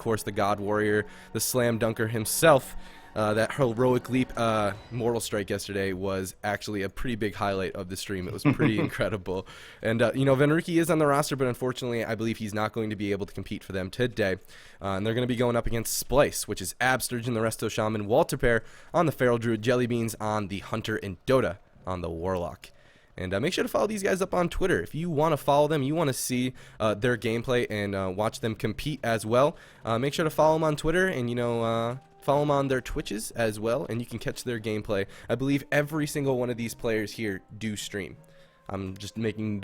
course, the God Warrior, the Slam Dunker himself. That heroic leap Mortal Strike yesterday was actually a pretty big highlight of the stream. It was pretty incredible. And, Venruki is on the roster, but unfortunately, I believe he's not going to be able to compete for them today. And they're going to be going up against Splyce, which is Absterge and the Resto Shaman, Walter Pair on the Feral Druid, Jellybeans on the Hunter, and Dota on the Warlock. And make sure to follow these guys up on Twitter. If you want to follow them, you want to see their gameplay and watch them compete as well, make sure to follow them on Twitter and, follow them on their Twitches as well, and you can catch their gameplay. I believe every single one of these players here do stream. I'm just making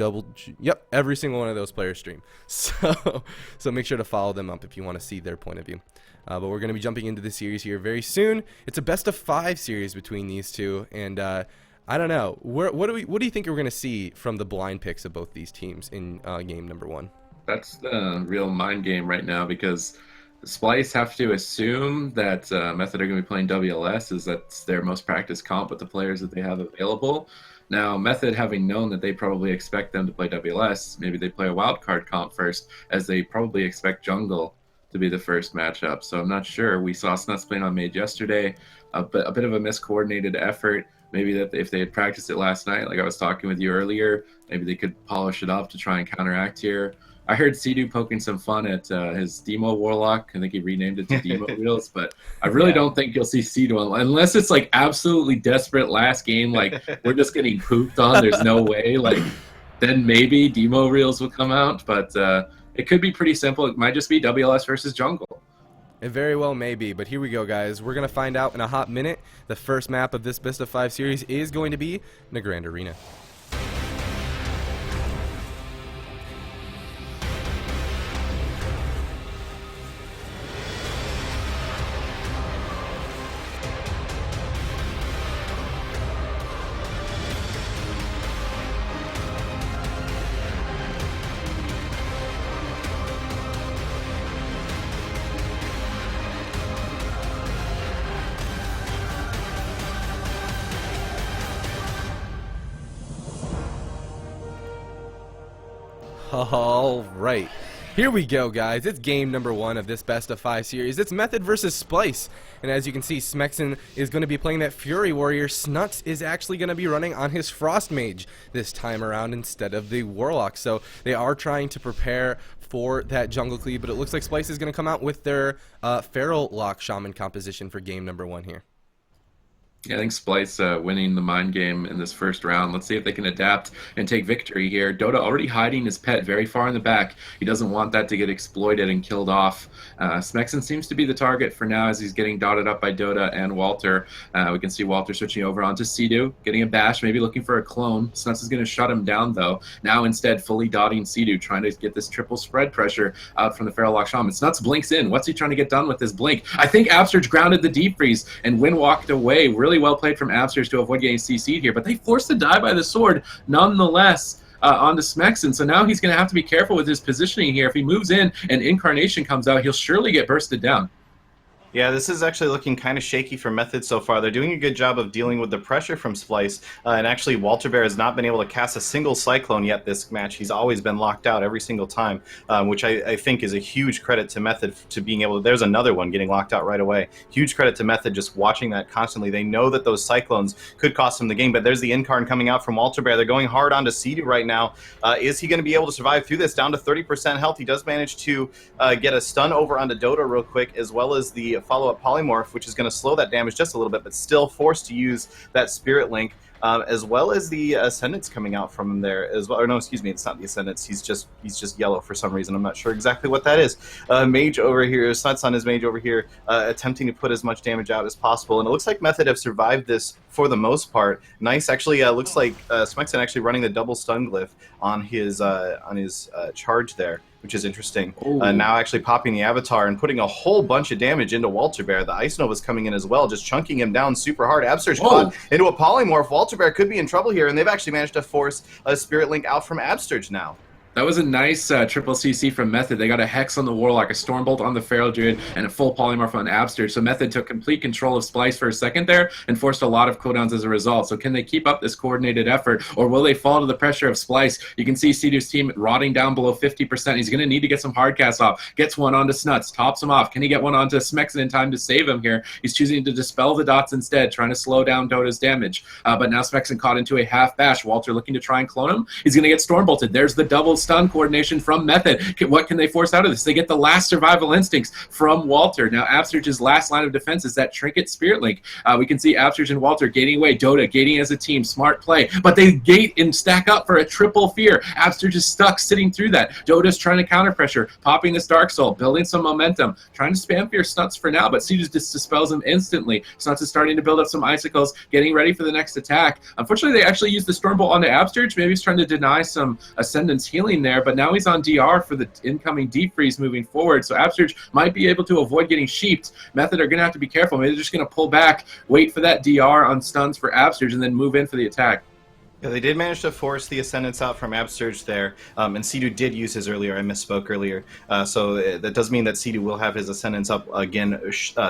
yep, every single one of those players stream. So make sure to follow them up if you want to see their point of view. But we're going to be jumping into the series here very soon. It's a best-of-5 series between these two, and I don't know. What do you think we're going to see from the blind picks of both these teams in game number 1? That's the real mind game right now, because Splyce have to assume that Method are going to be playing WLS, as that's their most practiced comp with the players that they have available. Now, Method, having known that they probably expect them to play WLS, maybe they play a wildcard comp first, as they probably expect jungle to be the first matchup. So I'm not sure. We saw Snuts playing on Mage yesterday, a bit of a miscoordinated effort. Maybe that if they had practiced it last night, like I was talking with you earlier, maybe they could polish it up to try and counteract here. I heard Sea-Doo poking some fun at his Demo Warlock. I think he renamed it to Demo Wheels, but I really don't think you'll see Sea-Doo unless it's like absolutely desperate last game, like we're just getting pooped on, there's no way, like then maybe Demo Reels will come out, but it could be pretty simple. It might just be WLS versus jungle. It very well may be, but here we go, guys. We're going to find out in a hot minute. The first map of this best-of-5 series is going to be the Grand Arena. All right, here we go, guys. It's game number 1 of this best-of-5 series. It's Method versus Splyce, and as you can see, Smexxin is going to be playing that Fury Warrior. Snuts is actually going to be running on his Frost Mage this time around instead of the Warlock, so they are trying to prepare for that jungle cleave, but it looks like Splyce is going to come out with their Feral Lock Shaman composition for game number 1 here. Yeah, I think Splyce winning the mind game in this first round. Let's see if they can adapt and take victory here. Dota already hiding his pet very far in the back. He doesn't want that to get exploited and killed off. Smexxin seems to be the target for now as he's getting dotted up by Dota and Walter. We can see Walter switching over onto Sea-Doo, getting a bash, maybe looking for a clone. Snuts is going to shut him down, though. Now instead fully dotting Sea-Doo, trying to get this triple spread pressure out from the Feral Lock Shaman. Snuts blinks in. What's he trying to get done with this blink? I think Absterge grounded the deep freeze and Win walked away. Really well played from Absterge to avoid getting CC'd here, but they forced the die by the sword nonetheless onto Smexxin. So now he's going to have to be careful with his positioning here. If he moves in and Incarnation comes out, he'll surely get bursted down. Yeah, this is actually looking kind of shaky for Method so far. They're doing a good job of dealing with the pressure from Splyce, and actually Walter Bear has not been able to cast a single Cyclone yet this match. He's always been locked out every single time, which I think is a huge credit to Method to being able to... There's another one getting locked out right away. Huge credit to Method just watching that constantly. They know that those Cyclones could cost them the game, but there's the Incarn coming out from Walter Bear. They're going hard onto Sea-Doo right now. Is he going to be able to survive through this? Down to 30% health. He does manage to get a stun over onto Dota real quick, as well as the follow-up Polymorph, which is going to slow that damage just a little bit, but still forced to use that Spirit Link, as well as the Ascendants coming out from him there as well. Or no, excuse me, it's not the Ascendants. He's just yellow for some reason. I'm not sure exactly what that is. Mage over here, Snuts on his Mage over here, attempting to put as much damage out as possible. And it looks like Method have survived this for the most part. Nice, actually, looks like Smexxin actually running the double stun glyph on his charge there, which is interesting. Now actually popping the Avatar and putting a whole bunch of damage into Walter Bear. The Ice Nova's coming in as well, just chunking him down super hard. Absterge caught into a Polymorph. Walter Bear could be in trouble here, and they've actually managed to force a Spirit Link out from Absterge now. That was a nice triple CC from Method. They got a Hex on the Warlock, a Stormbolt on the Feral Druid, and a full Polymorph on Abster. So Method took complete control of Splyce for a second there and forced a lot of cooldowns as a result. So can they keep up this coordinated effort, or will they fall to the pressure of Splyce? You can see Cedar's team rotting down below 50%. He's going to need to get some hard casts off. Gets one onto Snuts, tops him off. Can he get one onto Smexxin in time to save him here? He's choosing to dispel the dots instead, trying to slow down Dota's damage. But now Smexxin caught into a half bash. Walter looking to try and clone him. He's going to get Stormbolted. There's the double stun coordination from Method. What can they force out of this? They get the last survival instincts from Walter. Now Absterge's last line of defense is that Trinket Spirit Link. We can see Absterge and Walter gating away. Dota gating as a team. Smart play. But they gate and stack up for a triple fear. Absterge is stuck sitting through that. Dota's trying to counter pressure. Popping this Dark Soul. Building some momentum. Trying to spam fear Snuts for now, but Siege just dispels him instantly. Snuts is starting to build up some icicles. Getting ready for the next attack. Unfortunately, they actually used the Stormbolt onto Absterge. Maybe he's trying to deny some Ascendance healing there, but now he's on DR for the incoming Deep Freeze moving forward, so Absterge might be able to avoid getting sheeped. Method are going to have to be careful. Maybe they're just going to pull back, wait for that DR on stuns for Absterge, and then move in for the attack. Yeah, they did manage to force the Ascendance out from Absterge there, and Sidu did use his earlier. I misspoke earlier. So that does mean that Sidu will have his Ascendance up again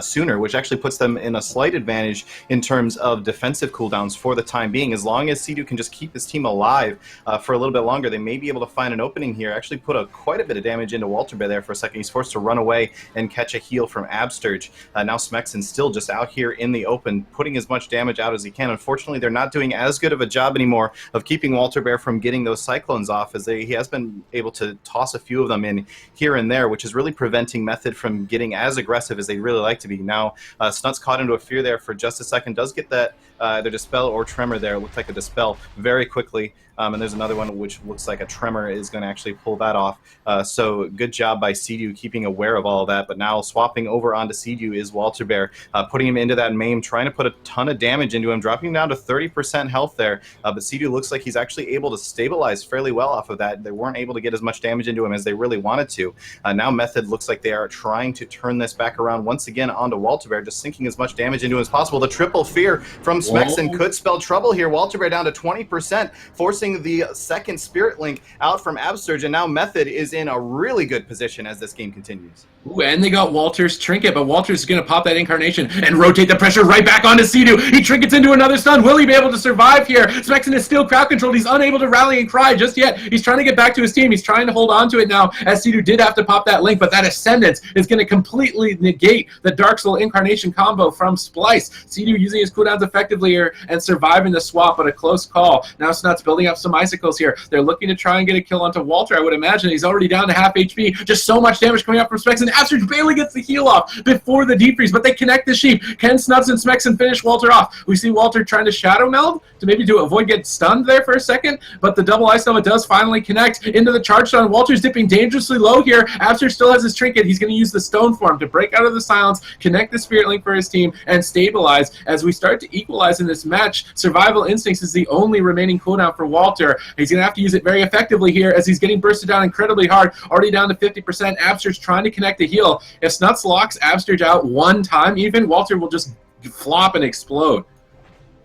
sooner, which actually puts them in a slight advantage in terms of defensive cooldowns for the time being. As long as Sidu can just keep his team alive for a little bit longer, they may be able to find an opening here. Actually put quite a bit of damage into Walter Bear there for a second. He's forced to run away and catch a heal from Absterge. Now Smexxin still just out here in the open, putting as much damage out as he can. Unfortunately, they're not doing as good of a job anymore of keeping Walter Bear from getting those Cyclones off, as he has been able to toss a few of them in here and there, which is really preventing Method from getting as aggressive as they really like to be. Now, Snuts caught into a fear there for just a second, does get that either Dispel or Tremor there. It looked like a Dispel very quickly. And there's another one which looks like a Tremor is going to actually pull that off. So good job by Cedu keeping aware of all of that. But now swapping over onto Cedu is Walter Bear, putting him into that maim, trying to put a ton of damage into him, dropping him down to 30% health there. But Cedu looks like he's actually able to stabilize fairly well off of that. They weren't able to get as much damage into him as they really wanted to. Now Method looks like they are trying to turn this back around once again onto Walter Bear, just sinking as much damage into him as possible. The triple fear from Smexxin could spell trouble here. Walter Bear down to 20%, forcing the second Spirit Link out from Absterge, and now Method is in a really good position as this game continues. Ooh, and they got Walter's Trinket, but Walter's going to pop that Incarnation and rotate the pressure right back onto Cedu. He trinkets into another stun. Will he be able to survive here? Smexxin is still crowd controlled. He's unable to rally and cry just yet. He's trying to get back to his team. He's trying to hold on to it now, as Cedu did have to pop that link, but that Ascendance is going to completely negate the Dark Soul Incarnation combo from Splyce. Cedu using his cooldowns effectively here and surviving the swap, but a close call. Now Snuts building up some icicles here. They're looking to try and get a kill onto Walter, I would imagine. He's already down to half HP. Just so much damage coming up from Smexxin. Absterge barely gets the heal off before the deep freeze, but they connect the sheep. Can Snuts and Smexxin finish Walter off? We see Walter trying to shadow meld to maybe to avoid getting stunned there for a second, but the double ice helmet does finally connect into the charge stun. Walter's dipping dangerously low here. Absterge still has his trinket. He's going to use the stone form to break out of the silence, connect the Spirit Link for his team, and stabilize. As we start to equalize in this match, Survival Instincts is the only remaining cooldown for Walter. He's going to have to use it very effectively here, as he's getting bursted down incredibly hard, already down to 50%. Absterge trying to connect the heal. If Snuts locks Absterge out one time even, Walter will just flop and explode.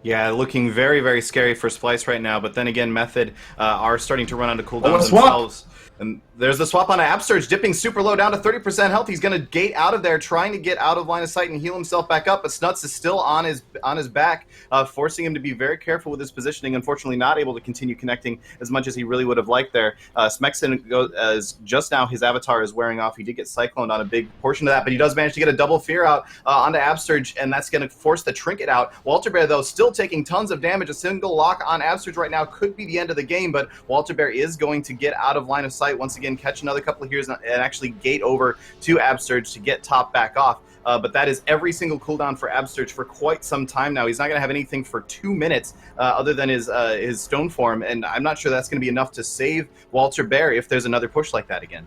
Yeah, looking very, very scary for Splyce right now, but then again, Method are starting to run onto cooldowns themselves. And there's the swap on Absterge, dipping super low down to 30% health. He's going to gate out of there, trying to get out of line of sight and heal himself back up, but Snuts is still on his back, forcing him to be very careful with his positioning. Unfortunately, not able to continue connecting as much as he really would have liked there. Smexxin, as just now his avatar is wearing off, he did get cycloned on a big portion of that, but he does manage to get a double fear out onto Absterge, and that's going to force the trinket out. Walter Bear, though, still taking tons of damage. A single lock on Absterge right now could be the end of the game, but Walter Bear is going to get out of line of sight once again, catch another couple of heals, and actually gate over to Absterge to get top back off. But that is every single cooldown for Absterge for quite some time now. He's not going to have anything for 2 minutes other than his stone form, and I'm not sure that's going to be enough to save Walter Bear if there's another push like that again.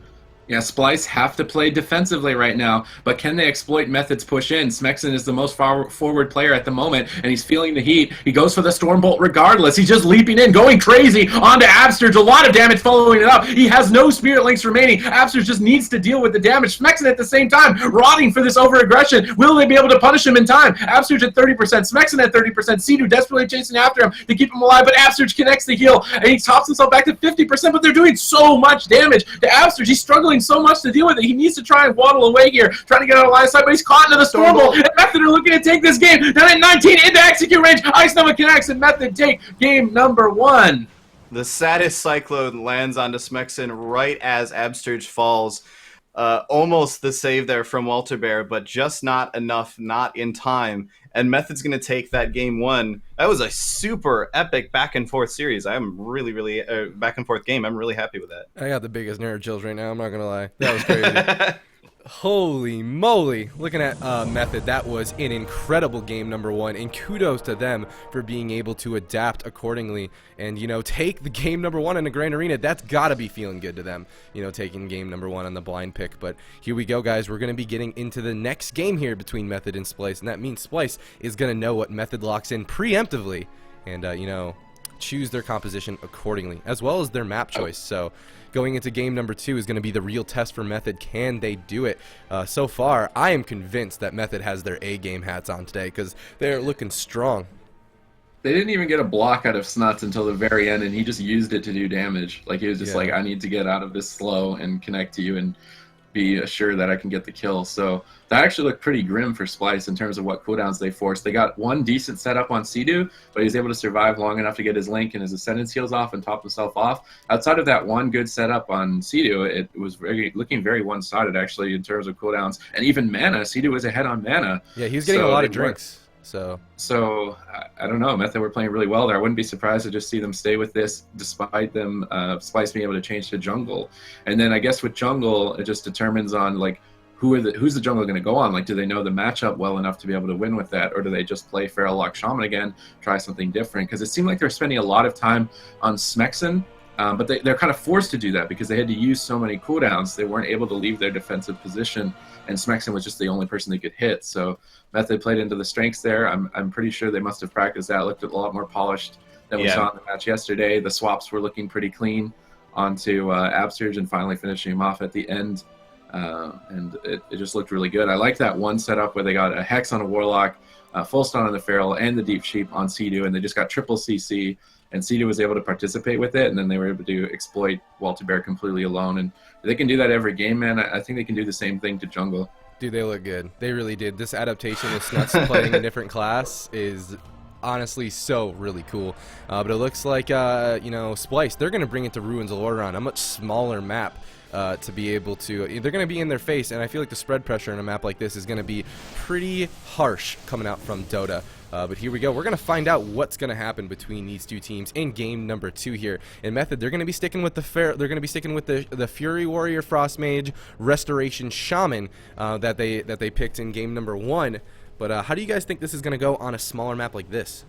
Yeah, Splyce have to play defensively right now, but can they exploit Method's push in? Smexxin is the most forward player at the moment, and he's feeling the heat. He goes for the Stormbolt regardless. He's just leaping in, going crazy onto Absterge. A lot of damage following it up. He has no Spirit Links remaining. Absterge just needs to deal with the damage. Smexxin at the same time, rotting for this over-aggression. Will they be able to punish him in time? Absterge at 30%, Smexxin at 30%, Sea-Doo desperately chasing after him to keep him alive, but Absterge connects the heal, and he tops himself back to 50%, but they're doing so much damage to Absterge. He's struggling so much to deal with it. He needs to try and waddle away here, trying to get out of line of sight, but he's caught into the Stormbolt, and Method are looking to take this game. Down at 19, into execute range. Ice Nova connects, and Method take game number 1. The saddest Cyclone lands onto Smexxin right as Absterge falls. Almost the save there from Walter Bear, but just not enough, not in time. And Method's going to take that game 1. That was a super epic back and forth series. I'm really back and forth game. I'm really happy with that. I got the biggest nerd chills right now. I'm not gonna lie. That was crazy. Holy moly. Looking at Method, that was an incredible game number 1, and kudos to them for being able to adapt accordingly and, you know, take the game number 1 in the Grand Arena. That's gotta be feeling good to them, you know, taking game number 1 on the blind pick. But here we go, guys. We're gonna be getting into the next game here between Method and Splyce, and that means Splyce is gonna know what Method locks in preemptively and, you know, choose their composition accordingly, as well as their map choice. So going into game number 2 is going to be the real test for Method. Can they do it? So far, I am convinced that Method has their A-game hats on today because they're looking strong. They didn't even get a block out of Snuts until the very end, and he just used it to do damage. Like, he was just like, I need to get out of this slow and connect to you and be assured that I can get the kill. So that actually looked pretty grim for Splyce in terms of what cooldowns they forced. They got one decent setup on Sea-Doo, but he was able to survive long enough to get his Link and his Ascendance heals off and top himself off. Outside of that one good setup on Sea-Doo, it was looking very one-sided actually in terms of cooldowns. And even mana, Sea-Doo was ahead on mana. Yeah, he was getting a lot of drinks. So I don't know. Method were playing really well there. I wouldn't be surprised to just see them stay with this, despite them Splyce being able to change to jungle. And then I guess with jungle, it just determines on like who's the jungle going to go on. Like, do they know the matchup well enough to be able to win with that, or do they just play Feral Lock Shaman again, try something different? Because it seemed like they're spending a lot of time on Smexxin. But they're kind of forced to do that because they had to use so many cooldowns. They weren't able to leave their defensive position, and Smexxin was just the only person they could hit. So Method played into the strengths there. I'm pretty sure they must have practiced that. Looked a lot more polished than we saw in the match yesterday. The swaps were looking pretty clean onto Absterge and finally finishing him off at the end. And it just looked really good. I like that one setup where they got a Hex on a Warlock, full stun on the Feral, and the Deep Sheep on Sea-Doo, and they just got triple CC. And Sea-Doo was able to participate with it, and then they were able to exploit Walter Bear completely alone. And they can do that every game, man. I think they can do the same thing to jungle. Dude, they look good. They really did. This adaptation with Snuts playing a different class is honestly so really cool. But it looks like, you know, Splyce, they're going to bring it to Ruins of Lordaeron, a much smaller map. To be able to, they're going to be in their face, and I feel like the spread pressure on a map like this is going to be pretty harsh coming out from Dota. But here we go. We're going to find out what's going to happen between these two teams in game number 2 here. In Method, they're going to be sticking with the Fury Warrior Frost Mage Restoration Shaman that they picked in game number 1. But how do you guys think this is going to go on a smaller map like this?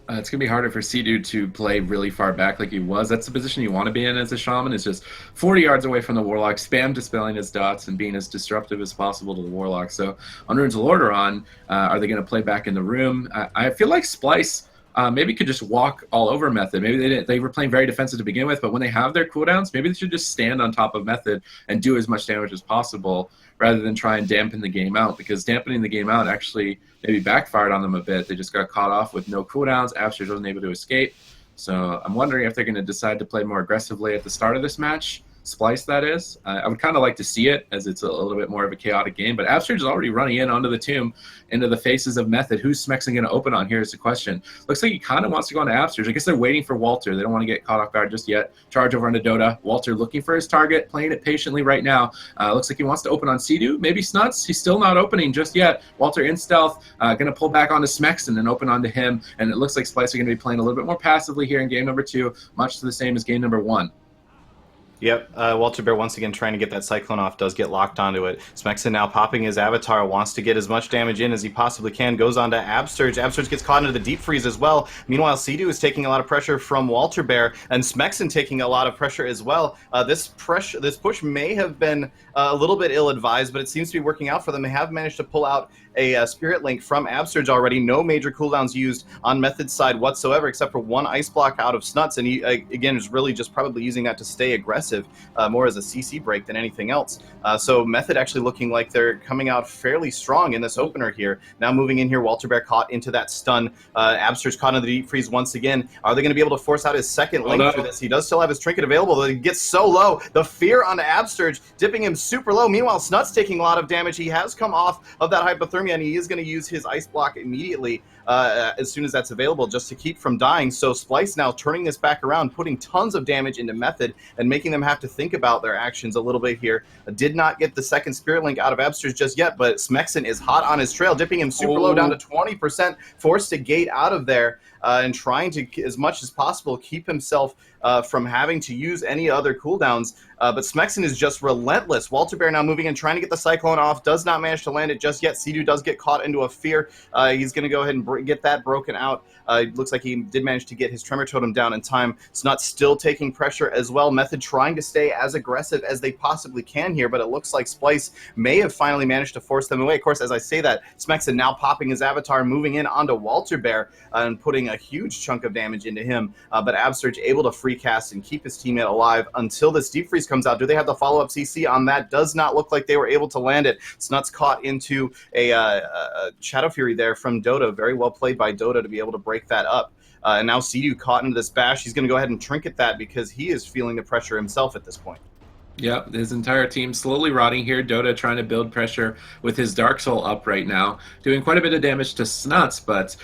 It's going to be harder for Sea-Doo to play really far back like he was. That's the position you want to be in as a Shaman, is just 40 yards away from the Warlock, spam dispelling his dots and being as disruptive as possible to the Warlock. So on Ruins of Lordaeron, are they going to play back in the room? I feel like Splyce maybe could just walk all over Method. Maybe they were playing very defensive to begin with, but when they have their cooldowns, maybe they should just stand on top of Method and do as much damage as possible rather than try and dampen the game out, because dampening the game out actually maybe backfired on them a bit. They just got caught off with no cooldowns. Absterge wasn't able to escape. So I'm wondering if they're going to decide to play more aggressively at the start of this match. Splyce, that is. I would kind of like to see it, as it's a little bit more of a chaotic game, but Absterge is already running in onto the tomb, into the faces of Method. Who's Smexxin going to open on here is the question. Looks like he kind of wants to go into Absterge. I guess they're waiting for Walter. They don't want to get caught off guard just yet. Charge over onto Dota. Walter looking for his target, playing it patiently right now. Looks like he wants to open on Sea-Doo, maybe Snuts. He's still not opening just yet. Walter in stealth, going to pull back onto Smexxin and open onto him, and it looks like Splyce are going to be playing a little bit more passively here in game number 2, much to the same as game number 1. Yep, Walter Bear once again trying to get that Cyclone off, does get locked onto it. Smexxin now popping his avatar, wants to get as much damage in as he possibly can, goes on to Absurge. Absurge gets caught into the deep freeze as well. Meanwhile, Sea-Doo is taking a lot of pressure from Walter Bear, and Smexxin taking a lot of pressure as well. This push may have been a little bit ill-advised, but it seems to be working out for them. They have managed to pull out a Spirit Link from Absurge already. No major cooldowns used on Method's side whatsoever, except for one Ice Block out of Snuts, and he, again, is really just probably using that to stay aggressive, more as a CC break than anything else. So Method actually looking like they're coming out fairly strong in this opener here. Now moving in here, Walter Bear caught into that stun. Absurge caught into the deep freeze once again. Are they going to be able to force out his second link through this? He does still have his trinket available, though he gets so low. The fear onto Absurge, dipping him super low. Meanwhile, Snuts taking a lot of damage. He has come off of that hypothermia, and he is going to use his Ice Block immediately as soon as that's available, just to keep from dying. So Splyce now turning this back around, putting tons of damage into Method and making them have to think about their actions a little bit here. Did not get the second Spirit Link out of Absurge just yet, but Smexxin is hot on his trail, dipping him super low down to 20%, forced to gate out of there, and trying to, as much as possible, keep himself from having to use any other cooldowns. But Smexxin is just relentless. Walter Bear now moving in, trying to get the Cyclone off, does not manage to land it just yet. Sea-Doo does get caught into a fear. He's going to go ahead and get that broken out. It looks like he did manage to get his Tremor Totem down in time. Snut's still taking pressure as well. Method trying to stay as aggressive as they possibly can here, but it looks like Splyce may have finally managed to force them away. Of course, as I say that, Smexxin now popping his avatar, moving in onto Walter Bear, and putting a huge chunk of damage into him. But Absurge able to free cast and keep his teammate alive until this deep freeze comes out. Do they have the follow-up CC on that? Does not look like they were able to land it. Snuts caught into a Shadow Fury there from Dota. Very well played by Dota to be able to break that up. And now Sea-Doo caught into this bash. He's going to go ahead and trinket that because he is feeling the pressure himself at this point. Yep, his entire team slowly rotting here. Dota trying to build pressure with his Dark Soul up right now, doing quite a bit of damage to Snuts, but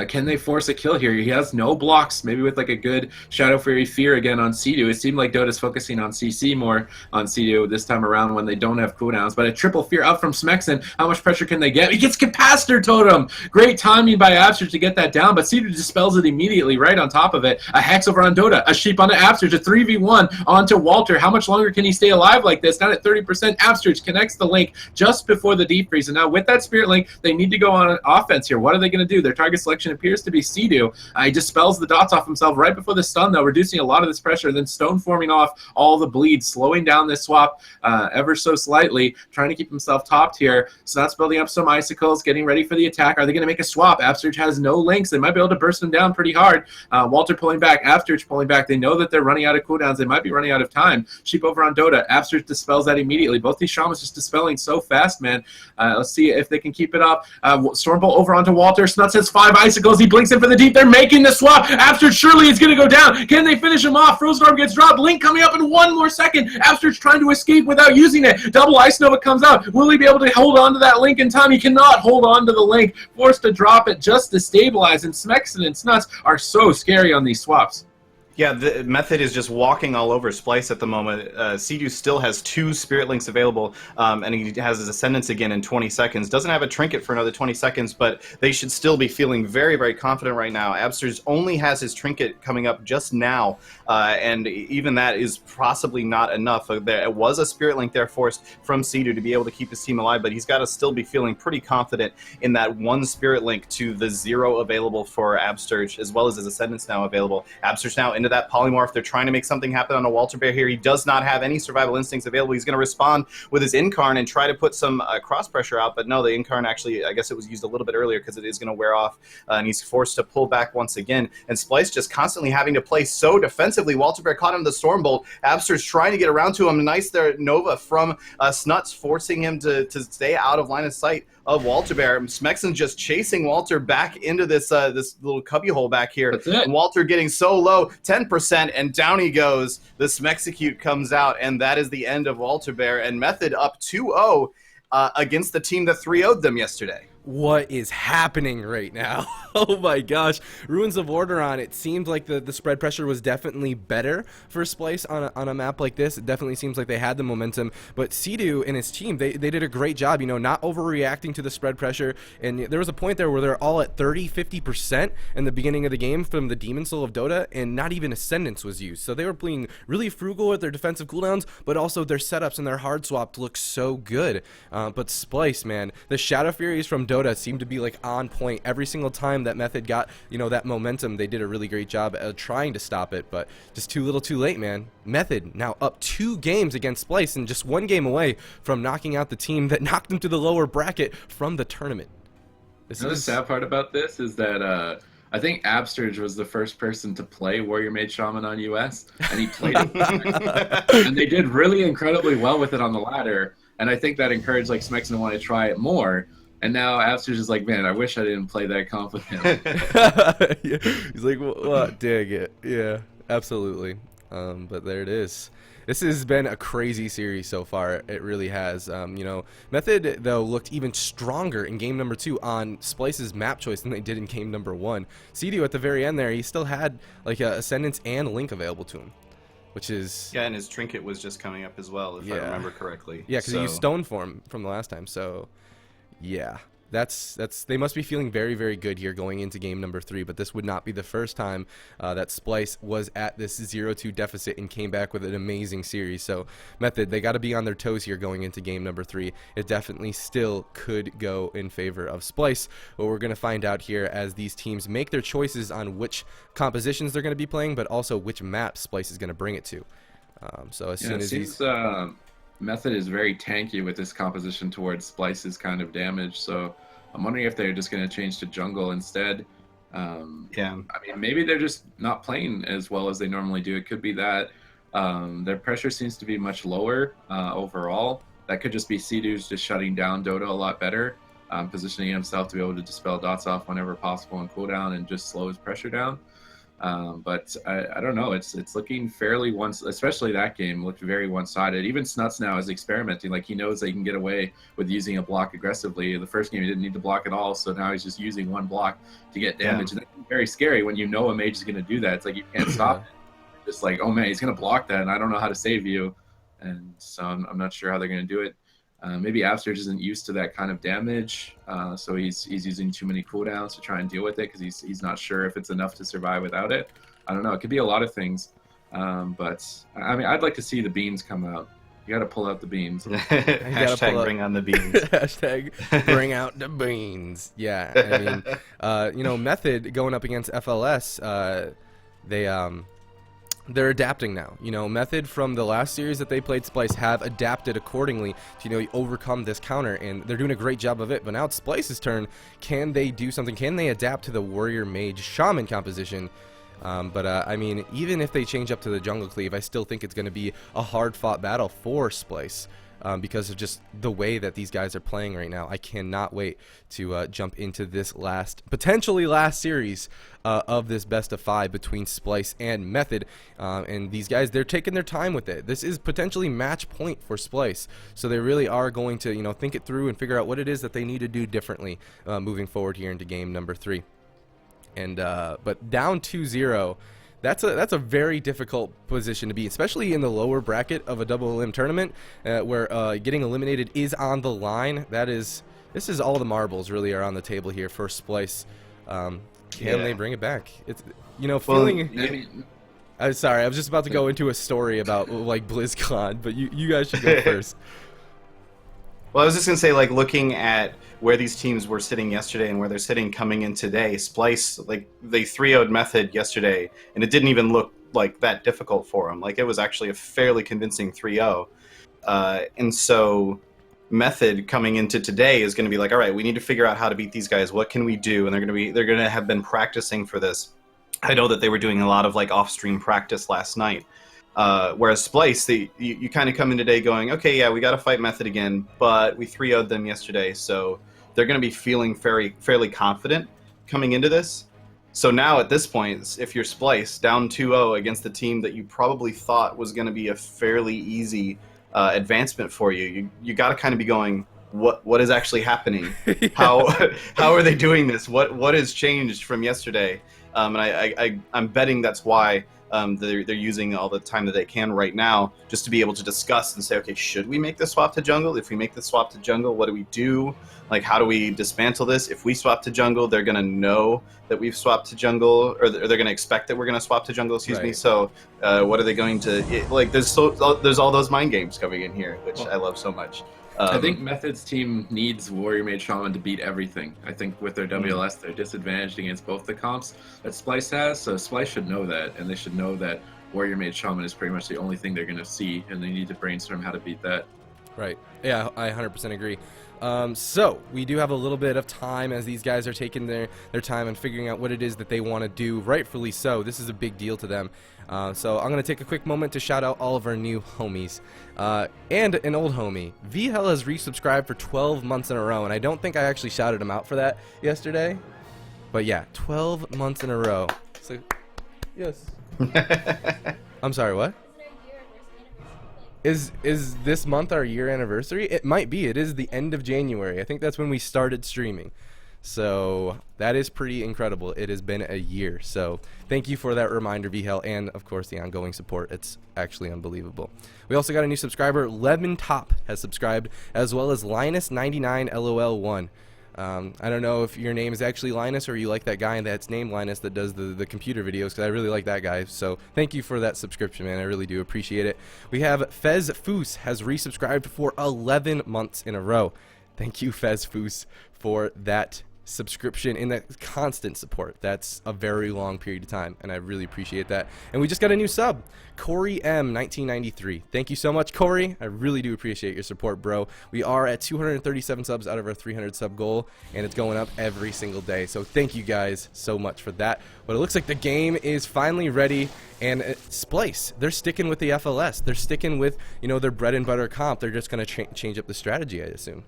can they force a kill here? He has no blocks, maybe with like a good Shadow Fury Fear again on Sea-Doo. It seemed like Dota's focusing on CC more on Sea-Doo this time around when they don't have cooldowns, but a triple Fear up from Smexxin. How much pressure can they get? He gets Capacitor Totem! Great timing by Absurge to get that down, but Sea-Doo dispels it immediately right on top of it. A Hex over on Dota, a Sheep onto Absurge, a 3v1 onto Walter. How much longer can he stay alive like this? Down at 30%, Absurge connects the link just before the deep freeze, and now with that Spirit Link, they need to go on an offense here. What are they going to do? Their target selection appears to be Sea-Doo. He dispels the dots off himself right before the stun, though, reducing a lot of this pressure, then Stone forming off all the bleed, slowing down this swap ever so slightly, trying to keep himself topped here. So that's building up some icicles, getting ready for the attack. Are they going to make a swap? Absurge has no links. They might be able to burst him down pretty hard. Walter pulling back, Absurge pulling back. They know that they're running out of cooldowns. They might be running out of time. Sheep over on Dota. Absurge dispels that immediately. Both these shamans just dispelling so fast, man. Let's see if they can keep it up. Stormbolt over onto Walter. Snuts has 5 icicles. He blinks in for the deep. They're making the swap. Absurge surely is going to go down. Can they finish him off? Frozen Orb gets dropped. Link coming up in 1 more second. Absurge trying to escape without using it. Double Ice Nova comes out. Will he be able to hold on to that link in time? He cannot hold on to the link. Forced to drop it just to stabilize. And Smexxin and Snuts are so scary on these swaps. Yeah, the Method is just walking all over Splyce at the moment. Sea-Doo still has 2 Spirit Links available, and he has his Ascendance again in 20 seconds. Doesn't have a Trinket for another 20 seconds, but they should still be feeling very, very confident right now. Absurge only has his Trinket coming up just now, and even that is possibly not enough. There was a Spirit Link there forced from Sea-Doo to be able to keep his team alive, but he's got to still be feeling pretty confident in that 1 Spirit Link to the 0 available for Absurge, as well as his Ascendance now available. Absurge now into that polymorph. They're trying to make something happen on a Walter Bear here. He does not have any survival instincts available. He's going to respond with his Incarn and try to put some cross pressure out, but no, the Incarn actually, I guess it was used a little bit earlier because it is going to wear off, and he's forced to pull back once again. And Splyce just constantly having to play so defensively. Walter Bear caught him the Stormbolt. Absurge trying to get around to him. Nice there, Nova from Snuts, forcing him to stay out of line of sight of Walter Bear. Smexxin just chasing Walter back into this this little cubbyhole back here. And Walter getting so low, 10%, and down he goes. The Smexecute comes out, and that is the end of Walter Bear. And Method up 2-0 against the team that 3-0'd them yesterday. what is happening right now? Oh my gosh. Ruins of Orderon, it seemed like the spread pressure was definitely better for Splyce on a map like this. It definitely seems like they had the momentum, but Sidu and his team, they did a great job, you know, not overreacting to the spread pressure. And there was a point there where they're all at 30-50% in the beginning of the game from the Demon Soul of Dota, and not even Ascendance was used. So they were being really frugal with their defensive cooldowns, but also their setups and their hard swap look so good. But Splyce, man, the Shadow Furies from Dota seemed to be like on point every single time that Method got, you know, that momentum. They did a really great job at trying to stop it, but just too little too late, man. Method now up 2 games against Splyce and just 1 game away from knocking out the team that knocked them to the lower bracket from the tournament. The sad part about this is that I think Absterge was the first person to play Warrior Mage Shaman on US, and he played it. And they did really incredibly well with it on the ladder, and I think that encouraged like Smexxin to want to try it more. And now Absterge is like, man, I wish I didn't play that comp with him. Yeah. He's like, well, dang it. Yeah, absolutely. But there it is. This has been a crazy series so far. It really has. You know, Method, though, looked even stronger in game number 2 on Splyce's map choice than they did in game number 1. Sidu at the very end there, he still had like a Ascendance and Link available to him, which is... Yeah, and his trinket was just coming up as well, if I remember correctly. Yeah, because he used Stone Form from the last time, so... Yeah, that's they must be feeling very, very good here going into game number 3, but this would not be the first time that Splyce was at this 0-2 deficit and came back with an amazing series. So Method, they got to be on their toes here going into game number 3. It definitely still could go in favor of Splyce, but we're going to find out here as these teams make their choices on which compositions they're going to be playing, but also which map Splyce is going to bring it to. So as soon as he's... Method is very tanky with this composition towards Splyce's kind of damage, so I'm wondering if they're just going to change to jungle instead. Yeah. I mean, maybe they're just not playing as well as they normally do. It could be that their pressure seems to be much lower overall. That could just be Sidu's just shutting down Dota a lot better, positioning himself to be able to dispel dots off whenever possible on cooldown and just slow his pressure down. But I don't know. It's looking fairly especially that game looked very one-sided. Even Snuts now is experimenting. Like he knows they can get away with using a block aggressively. The first game he didn't need to block at all, so now he's just using one block to get damage. And that's very scary when you know a mage is going to do that. It's like you can't stop it. Just like, oh man, he's going to block that, and I don't know how to save you. And so I'm not sure how they're going to do it. Maybe Absterge isn't used to that kind of damage, so he's using too many cooldowns to try and deal with it because he's not sure if it's enough to survive without it. I don't know. It could be a lot of things, but I mean, I'd like to see the beans come out. You got to pull out the beans. Hashtag bring on the beans. Hashtag bring out the beans. Yeah, I mean, you know, Method going up against FLS, they're adapting now. You know, Method from the last series that they played Splyce have adapted accordingly to, you know, overcome this counter, and they're doing a great job of it. But now it's Splyce's turn. Can they do something? Can they adapt to the Warrior Mage Shaman composition? I mean, even if they change up to the Jungle Cleave, I still think it's going to be a hard-fought battle for Splyce. Because of just the way that these guys are playing right now. I cannot wait to jump into this potentially last series of this best of 5 between Splyce and Method. And these guys, they're taking their time with it. This is potentially match point for Splyce. So they really are going to, you know, think it through and figure out what it is that they need to do differently moving forward here into game number 3. And but down 2-0. That's a very difficult position to be, especially in the lower bracket of a double elim tournament, where getting eliminated is on the line. This is all the marbles really are on the table here for Splyce. Can they bring it back? It's, you know, feeling. I'm sorry, I was just about to go into a story about like BlizzCon, but you guys should go first. Well, I was just going to say, like, looking at where these teams were sitting yesterday and where they're sitting coming in today, Splyce, like, they 3-0'd Method yesterday, and it didn't even look like that difficult for them. Like, it was actually a fairly convincing 3-0. And so Method coming into today is going to be like, all right, we need to figure out how to beat these guys. What can we do? And they're going to have been practicing for this. I know that they were doing a lot of, like, off-stream practice last night. Whereas Splyce, you kind of come in today going, okay, yeah, we got to fight Method again, but we 3-0'd them yesterday, so they're going to be feeling fairly confident coming into this. So now at this point, if you're Splyce, down 2-0 against the team that you probably thought was going to be a fairly easy advancement for you, you got to kind of be going, what is actually happening? Yeah. How are they doing this? What has changed from yesterday? And I'm betting that's why they're using all the time that they can right now just to be able to discuss and say, okay, should we make the swap to jungle? If we make the swap to jungle, what do we do? Like, how do we dismantle this? If we swap to jungle, they're going to know that we've swapped to jungle, or they're going to expect that we're going to swap to jungle, excuse me. Right. So what are they going to, there's all those mind games coming in here, which I love so much. I think Method's team needs Warrior Mage Shaman to beat everything. I think with their WLS, they're disadvantaged against both the comps that Splyce has, so Splyce should know that, and they should know that Warrior Mage Shaman is pretty much the only thing they're going to see, and they need to brainstorm how to beat that. Right. Yeah, I 100% agree. So we do have a little bit of time as these guys are taking their time and figuring out what it is that they want to do, rightfully so. This is a big deal to them. So I'm going to take a quick moment to shout out all of our new homies. And an old homie. VHL has resubscribed for 12 months in a row, and I don't think I actually shouted him out for that yesterday. But yeah, 12 months in a row. So, yes. I'm sorry, what? Is this month our year anniversary? It might be. It is the end of January. I think that's when we started streaming. So that is pretty incredible. It has been a year. So thank you for that reminder, VHL, and of course the ongoing support. It's actually unbelievable. We also got a new subscriber. Lemon Top has subscribed, as well as Linus99LOL1. I don't know if your name is actually Linus or you like that guy that's named Linus that does the computer videos, because I really like that guy. So thank you for that subscription, man. I really do appreciate it. We have Fez Foos has resubscribed for 11 months in a row. Thank you, Fez Foos, for that subscription and that constant support. That's a very long period of time, and I really appreciate that. And we just got a new sub, Corey M 1993. Thank you so much, Corey. I really do appreciate your support, bro. We are at 237 subs out of our 300 sub goal, and it's going up every single day. So thank you guys so much for that. But it looks like the game is finally ready, and Splyce, they're sticking with the FLS. They're sticking with, you know, their bread and butter comp. They're just going to change up the strategy, I assume.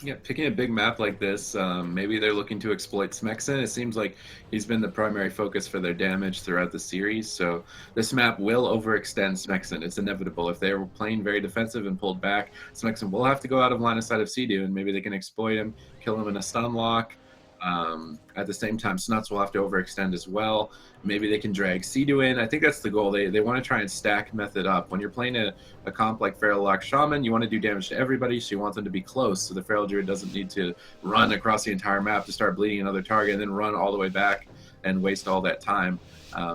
Yeah, picking a big map like this, maybe they're looking to exploit Smexxin. It seems like he's been the primary focus for their damage throughout the series, so this map will overextend Smexxin. It's inevitable. If they're playing very defensive and pulled back, Smexxin will have to go out of line of sight of Sea-Doo, and maybe they can exploit him, kill him in a stun lock. At the same time, Snuts will have to overextend as well. Maybe they can drag Sea-Doo in. I think that's the goal. They want to try and stack Method up. When you're playing a comp like Feral Lock Shaman, you want to do damage to everybody, so you want them to be close, so the Feral Druid doesn't need to run across the entire map to start bleeding another target and then run all the way back and waste all that time.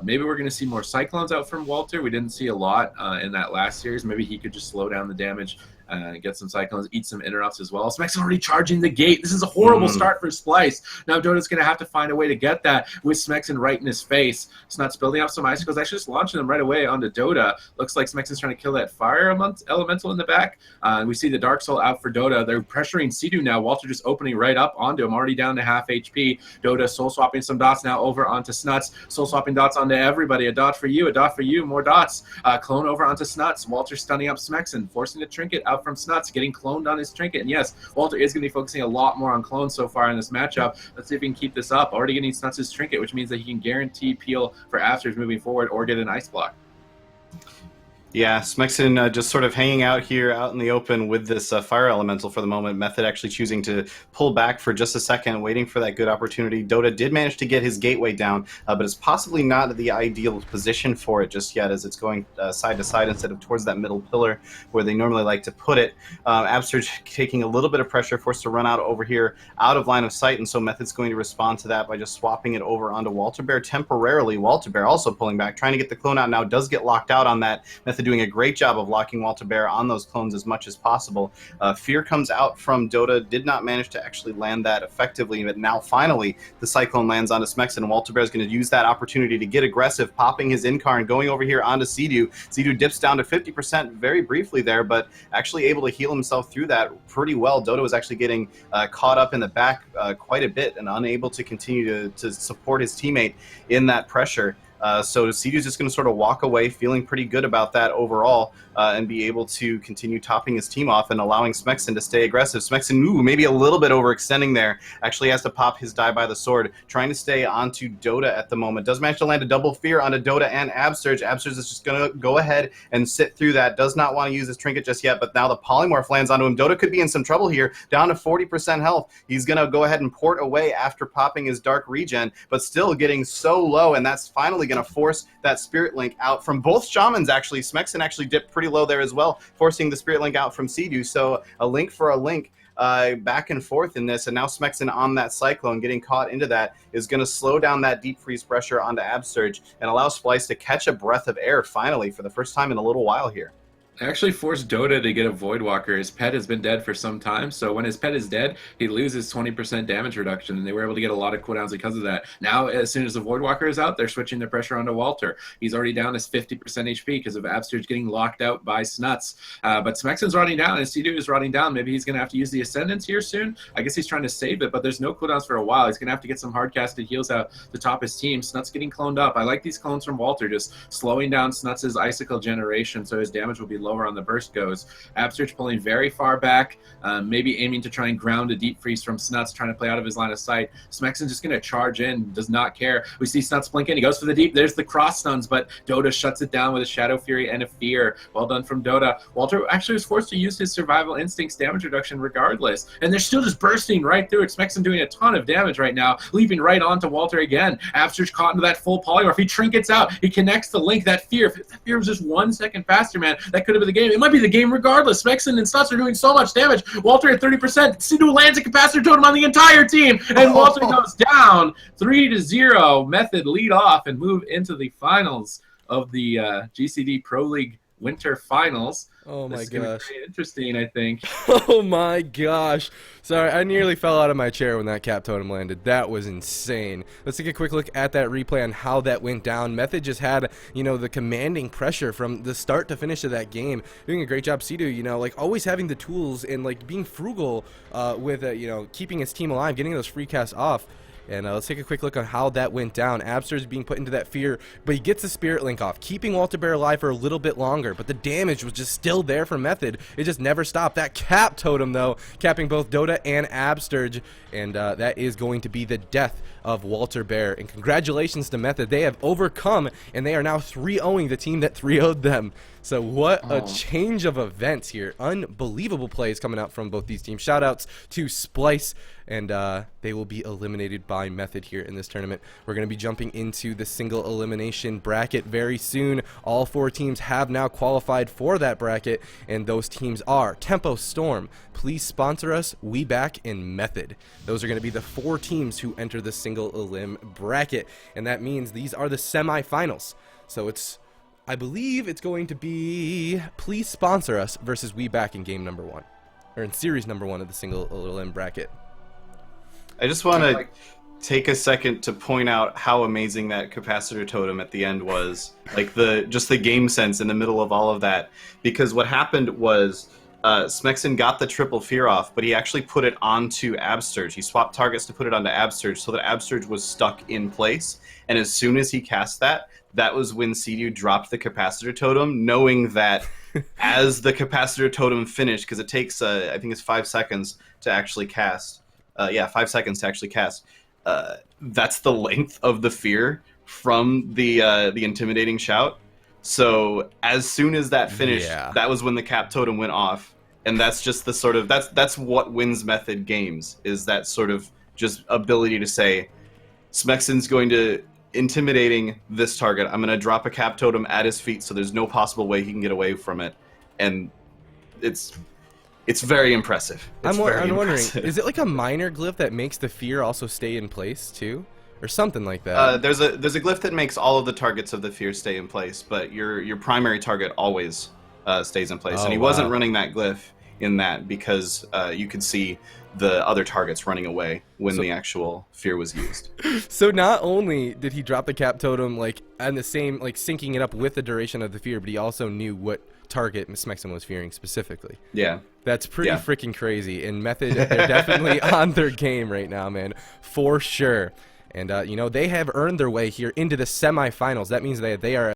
Maybe we're going to see more Cyclones out from Walter. We didn't see a lot in that last series. Maybe he could just slow down the damage, get some Cyclones, eat some interrupts as well. Smexxin already charging the gate. This is a horrible start for Splyce. Now Dota's going to have to find a way to get that with Smexxin right in his face. Snuts building up some icicles, actually just launching them right away onto Dota. Looks like Smexxin's trying to kill that fire elemental in the back. We see the Dark Soul out for Dota. They're pressuring Sea-Doo now. Walter just opening right up onto him, already down to half HP. Dota soul swapping some dots now over onto Snuts. Soul swapping dots onto everybody. A dot for you, more dots. Clone over onto Snuts. Walter stunning up Smexxin, forcing the trinket out from Snuts, getting cloned on his trinket. And yes, Walter is going to be focusing a lot more on clones so far in this matchup. Let's see if he can keep this up. Already getting Snuts' trinket, which means that he can guarantee peel for afters moving forward or get an ice block. Yeah, Smexxin just sort of hanging out here out in the open with this fire elemental for the moment. Method actually choosing to pull back for just a second, waiting for that good opportunity. Dota did manage to get his gateway down, but it's possibly not the ideal position for it just yet, as it's going side to side instead of towards that middle pillar where they normally like to put it. Absurge taking a little bit of pressure, forced to run out over here out of line of sight, and so Method's going to respond to that by just swapping it over onto Walter Bear temporarily. Walter Bear also pulling back, trying to get the clone out now, does get locked out on that. Method doing a great job of locking Walter Bear on those clones as much as possible. Fear comes out from Dota, did not manage to actually land that effectively, but now finally the Cyclone lands onto Smexxin, and Walter Bear is going to use that opportunity to get aggressive, popping his Incarn, going over here onto Sea-Doo. Sea-Doo dips down to 50% very briefly there, but actually able to heal himself through that pretty well. Dota was actually getting caught up in the back quite a bit and unable to continue to support his teammate in that pressure. So Sea-Doo's just going to sort of walk away feeling pretty good about that overall, and be able to continue topping his team off and allowing Smexxin to stay aggressive. Smexxin, maybe a little bit overextending there, actually has to pop his die by the sword, trying to stay onto Dota at the moment. Does manage to land a double fear onto Dota and Absurge. Absurge is just going to go ahead and sit through that. Does not want to use his trinket just yet, but now the polymorph lands onto him. Dota could be in some trouble here, down to 40% health. He's going to go ahead and port away after popping his dark regen, but still getting so low, and that's finally going to force that Spirit Link out from both Shamans, actually. Smexxin actually dipped pretty low there as well, forcing the Spirit Link out from Sea-Doo. So a link for a link, back and forth in this, and now Smexxin on that Cyclone, getting caught into that, is going to slow down that deep freeze pressure onto Absurge and allow Splyce to catch a breath of air finally for the first time in a little while here. Actually forced Dota to get a Voidwalker. His pet has been dead for some time, so when his pet is dead, he loses 20% damage reduction, and they were able to get a lot of cooldowns because of that. Now, as soon as the Voidwalker is out, they're switching their pressure onto Walter. He's already down his 50% HP because of Absurge getting locked out by Snuts. But Smexxin's rotting down, and Sea-Doo is rotting down. Maybe he's going to have to use the Ascendance here soon. I guess he's trying to save it, but there's no cooldowns for a while. He's going to have to get some hard-casted heals out to top his team. Snuts getting cloned up. I like these clones from Walter, just slowing down Snuts' Icicle generation so his damage will be lower on the burst go. Absurge pulling very far back, maybe aiming to try and ground a deep freeze from Snuts, trying to play out of his line of sight. Smexxin just going to charge in, does not care. We see Snuts blink in, he goes for the deep, there's the cross stuns, but Dota shuts it down with a Shadow Fury and a Fear. Well done from Dota. Walter actually was forced to use his Survival Instincts damage reduction regardless, and they're still just bursting right through it. Smexxin doing a ton of damage right now, leaping right onto Walter again. Absurge caught into that full polymorph, he trinkets out, he connects the link, that Fear. If that Fear was just 1 second faster, man, that could have been the game. It might be the game regardless. Smexxin and Snuts are doing so much damage. Walter at 30%. Sea-Doo lands a capacitor totem on the entire team, and Walter goes down 3-0. Method lead off and move into the finals of the GCD Pro League Winter Finals. Oh my gosh. Very interesting, I think. Oh my gosh. Sorry, I nearly fell out of my chair when that cap totem landed. That was insane. Let's take a quick look at that replay on how that went down. Method just had, the commanding pressure from the start to finish of that game. Doing a great job, Sea-Doo, like always having the tools and like being frugal with, keeping his team alive, getting those free casts off. And let's take a quick look on how that went down. Absurge being put into that fear, but he gets the Spirit Link off, keeping Walter Bear alive for a little bit longer, but the damage was just still there for Method. It just never stopped. That cap totem, though, capping both Dota and Absurge, and that is going to be the death of Walter Bear. And congratulations to Method. They have overcome, and they are now 3-0ing the team that 3-0'd them. So what a change of events here. Unbelievable plays coming out from both these teams. Shoutouts to Splyce, and they will be eliminated by Method here in this tournament. We're going to be jumping into the single elimination bracket very soon. All 4 teams have now qualified for that bracket, and those teams are Tempo Storm, Please Sponsor Us, We Back, and Method. Those are going to be the 4 teams who enter the single elim bracket, and that means these are the semifinals. So I believe it's going to be Please Sponsor Us versus We Back in game number 1, or in series number 1 of the single elim bracket. I just want to take a second to point out how amazing that capacitor totem at the end was. Like just the game sense in the middle of all of that. Because what happened was Smexxin got the triple fear off, but he actually put it onto Absurge. He swapped targets to put it onto Absurge so that Absurge was stuck in place. And as soon as he cast that, that was when Sea-Doo dropped the capacitor totem, knowing that as the capacitor totem finished, because it takes, I think it's 5 seconds to actually cast. 5 seconds to actually cast. That's the length of the fear from the intimidating shout. So as soon as that finished, that was when the cap totem went off, and that's just the sort of that's what wins Method games, is that sort of just ability to say, Smexxin's going to intimidating this target. I'm going to drop a cap totem at his feet, so there's no possible way he can get away from it, and it's very impressive. I'm wondering, is it like a minor glyph that makes the fear also stay in place too, or something like that? There's a glyph that makes all of the targets of the fear stay in place, but your primary target always stays in place. And he wasn't running that glyph in that because you could see the other targets running away when the actual fear was used. So not only did he drop the cap totem and the same syncing it up with the duration of the fear, but he also knew what target Smexxin was fearing specifically. Yeah. That's pretty freaking crazy. And Method, they're definitely on their game right now, man, for sure. And, you know, they have earned their way here into the semifinals. That means they are